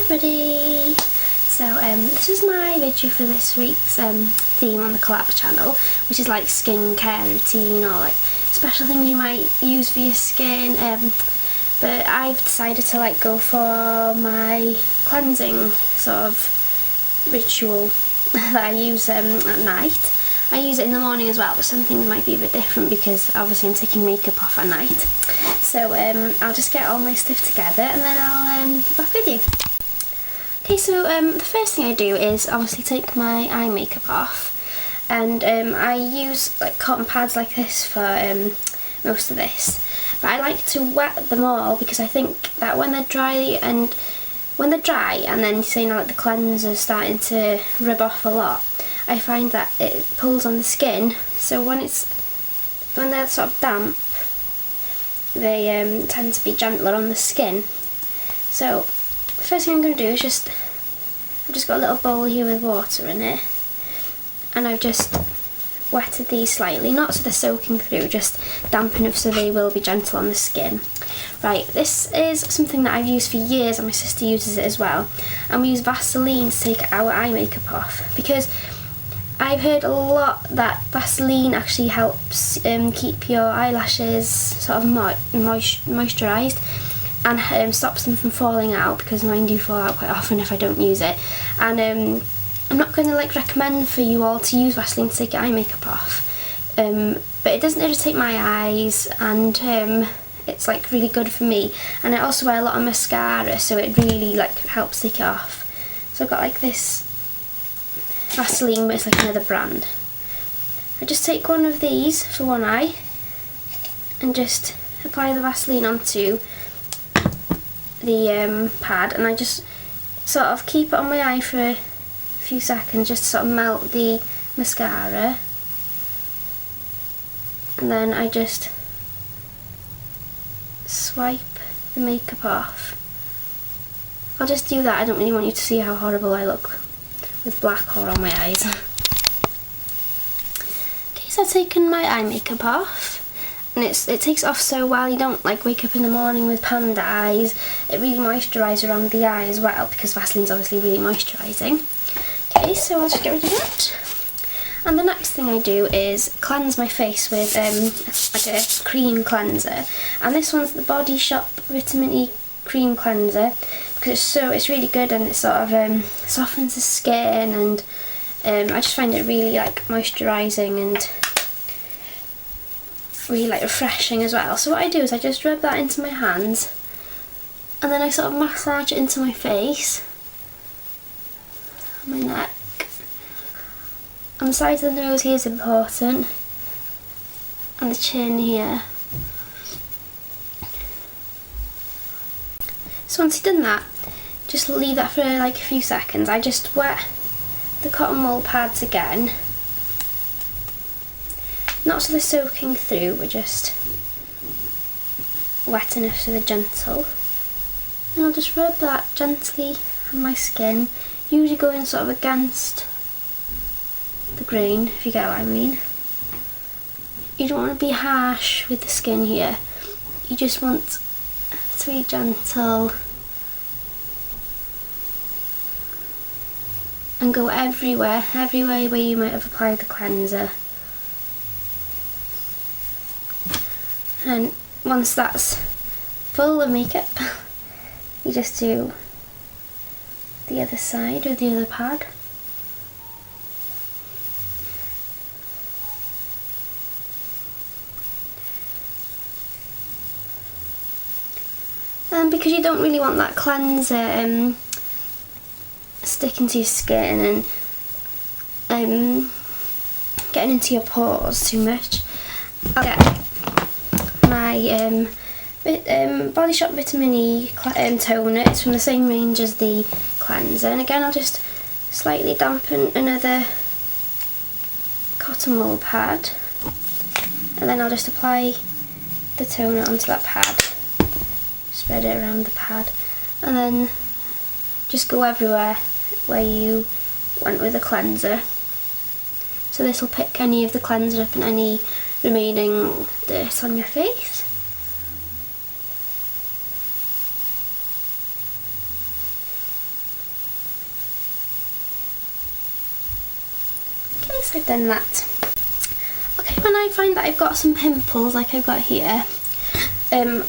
everybody! So this is my video for this week's theme on the Collab channel, which is like skincare routine or like special thing you might use for your skin. But I've decided to like go for my cleansing sort of ritual that I use at night. I use it in the morning as well, but some things might be a bit different because obviously I'm taking makeup off at night. So I'll just get all my stuff together and then I'll be back with you. Okay, so the first thing I do is obviously take my eye makeup off, and I use like cotton pads like this for most of this. But I like to wet them all because I think that when they're dry and then you know like the cleanser's starting to rub off a lot, I find that it pulls on the skin. So when they're sort of damp, they tend to be gentler on the skin. So the first thing I'm going to do is I've just got a little bowl here with water in it, and I've just wetted these slightly, not so they're soaking through, just damp enough so they will be gentle on the skin. Right, this is something that I've used for years and my sister uses it as well, and we use Vaseline to take our eye makeup off because I've heard a lot that Vaseline actually helps keep your eyelashes sort of moisturised and stops them from falling out, because mine do fall out quite often if I don't use it. And I'm not going to like recommend for you all to use Vaseline to take your eye makeup off, but it doesn't irritate my eyes, and it's like really good for me. And I also wear a lot of mascara, so it really like helps take it off. So I've got like this Vaseline, but it's like another brand. I just take one of these for one eye and just apply the Vaseline onto the pad, and I just sort of keep it on my eye for a few seconds just to sort of melt the mascara, and then I just swipe the makeup off. I'll just do that, I don't really want you to see how horrible I look with black all on my eyes. Okay, so I've taken my eye makeup off, and it takes off so well. You don't like wake up in the morning with panda eyes. It really moisturises around the eye as well, because Vaseline's obviously really moisturising. Okay, so I'll just get rid of that. And the next thing I do is cleanse my face with like a cream cleanser, and this one's the Body Shop Vitamin E cream cleanser, because it's really good, and it sort of softens the skin, and I just find it really like moisturising and really like refreshing as well. So what I do is I just rub that into my hands, and then I sort of massage it into my face, my neck, and the side of the nose here is important, and the chin here. So once you've done that, just leave that for like a few seconds. I just wet the cotton wool pads again, not so they're soaking through, but just wet enough so they're gentle. And I'll just rub that gently on my skin, usually going sort of against the grain, if you get what I mean. You don't want to be harsh with the skin here, you just want to be gentle and go everywhere where you might have applied the cleanser. And once that's full of makeup, you just do the other side with the other pad. And because you don't really want that cleanser sticking to your skin and getting into your pores too much, I'll get my Body Shop Vitamin E toner. It's from the same range as the cleanser, and again I'll just slightly dampen another cotton wool pad, and then I'll just apply the toner onto that pad, spread it around the pad, and then just go everywhere where you went with the cleanser. So this will pick any of the cleanser up and any remaining dirt on your face. eyes, I've done that. Okay, when I find that I've got some pimples like I've got here, again,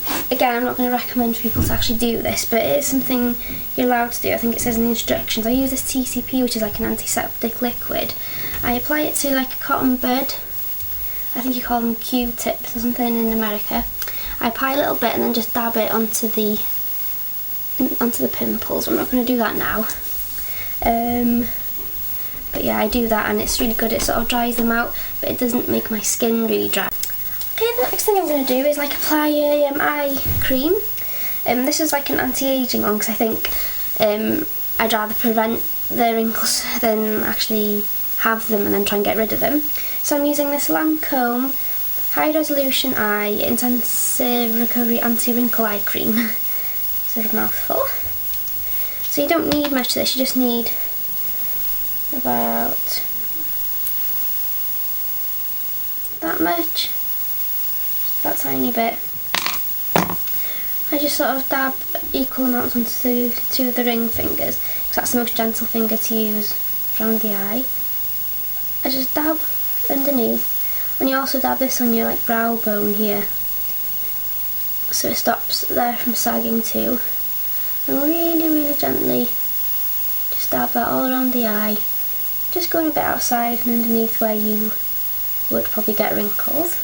I'm not going to recommend for people to actually do this, but it is something you're allowed to do. I think it says in the instructions. I use this TCP, which is like an antiseptic liquid. I apply it to like a cotton bud. I think you call them Q-tips or something in America. I apply a little bit and then just dab it onto the pimples. I'm not going to do that now. But yeah, I do that and it's really good. It sort of dries them out, but it doesn't make my skin really dry. Okay, the next thing I'm going to do is like apply a eye cream. This is like an anti-aging one because I think I'd rather prevent the wrinkles than actually have them and then try and get rid of them. So I'm using this Lancome High Resolution Eye Intensive Recovery Anti-Wrinkle Eye Cream. Sort of mouthful. So you don't need much of this, you just need about that much. That tiny bit. I just sort of dab equal amounts onto two of the ring fingers because that's the most gentle finger to use around the eye. I just dab underneath, and you also dab this on your like brow bone here, so it stops there from sagging too. And really gently just dab that all around the eye, just going a bit outside and underneath where you would probably get wrinkles.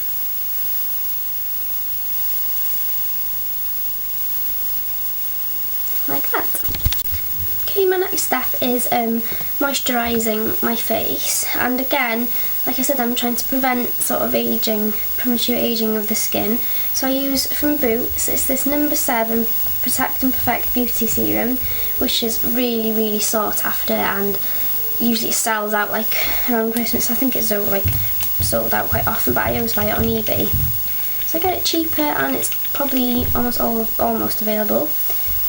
Like that. Okay, my next step is moisturising my face, and again, like I said, I'm trying to prevent sort of aging, premature aging of the skin. So I use from Boots, it's this number 7 Protect and Perfect Beauty Serum, which is really sought after, and usually it sells out like around Christmas. I think it's sold out quite often, but I always buy it on eBay. So I get it cheaper and it's probably almost available.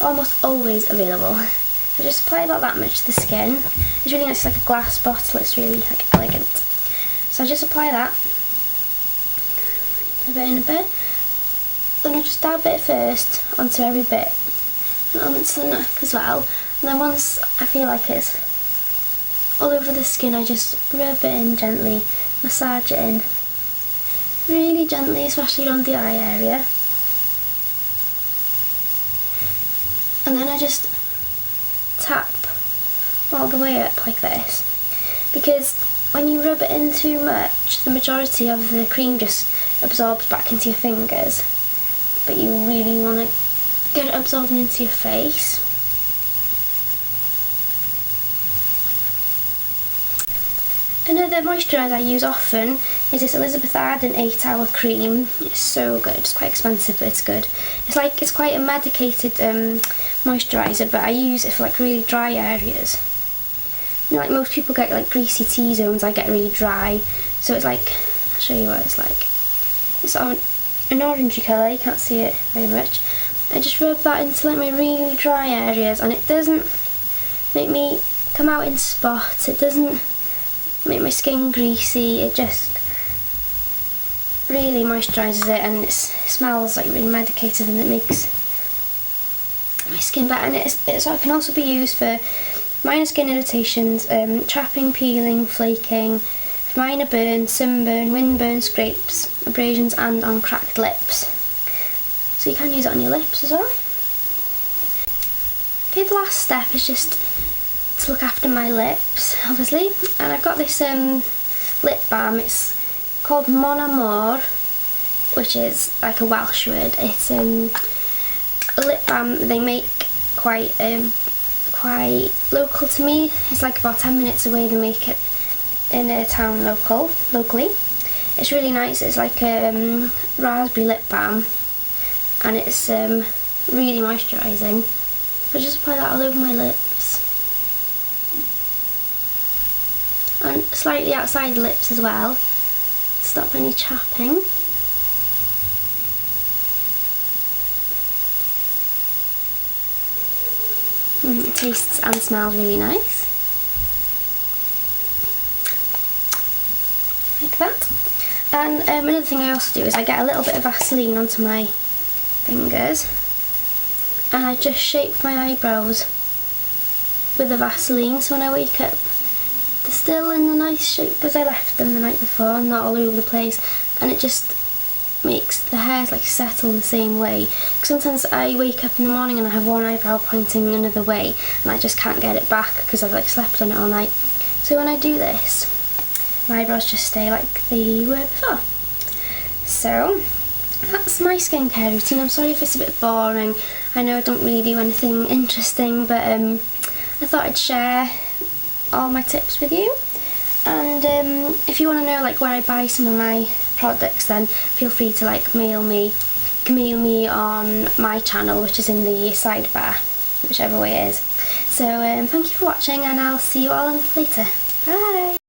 Almost always available. So just apply about that much to the skin. It's really nice, like a glass bottle, it's really like elegant. So I just apply that a bit in a bit. Then I just dab it first onto every bit and onto the neck as well. And then once I feel like it's all over the skin, I just rub it in gently, massage it in really gently, especially around the eye area. And then I just tap all the way up like this, because when you rub it in too much, the majority of the cream just absorbs back into your fingers, but you really want to get it absorbed into your face. Another moisturiser I use often is this Elizabeth Arden 8-hour cream. It's so good. It's quite expensive, but it's good. It's quite a medicated moisturiser, but I use it for like really dry areas. You know, like most people get like greasy T-zones, I get really dry. So it's like, I'll show you what it's like. It's sort of an orangey colour, you can't see it very much. I just rub that into like my really dry areas, and it doesn't make me come out in spots. It doesn't make my skin greasy, it just really moisturises it, and it smells like really medicated, and it makes my skin better. And it can also be used for minor skin irritations, chapping, peeling, flaking, minor burns, sunburn, windburn, scrapes, abrasions, and on cracked lips. So you can use it on your lips as well. Okay, the last step is just to look after my lips, obviously, and I've got this lip balm. It's called Mon Amour, which is like a Welsh word. It's a lip balm they make quite local to me. It's like about 10 minutes away. They make it in a town locally. It's really nice. It's like a raspberry lip balm, and it's really moisturising. So just apply that all over my lips. And slightly outside the lips as well, to stop any chapping. It tastes and smells really nice. Like that. And another thing I also do is I get a little bit of Vaseline onto my fingers, and I just shape my eyebrows with the Vaseline, so when I wake up they're still in a nice shape as I left them the night before, and not all over the place, and it just makes the hairs like settle the same way. Sometimes I wake up in the morning and I have one eyebrow pointing another way and I just can't get it back because I've like slept on it all night. So when I do this, my eyebrows just stay like they were before. So that's my skincare routine. I'm sorry if it's a bit boring. I know I don't really do anything interesting, but I thought I'd share all my tips with you. And if you want to know like where I buy some of my products, then feel free to like mail me. You can mail me on my channel, which is in the sidebar, whichever way it is. So thank you for watching, and I'll see you all later. Bye!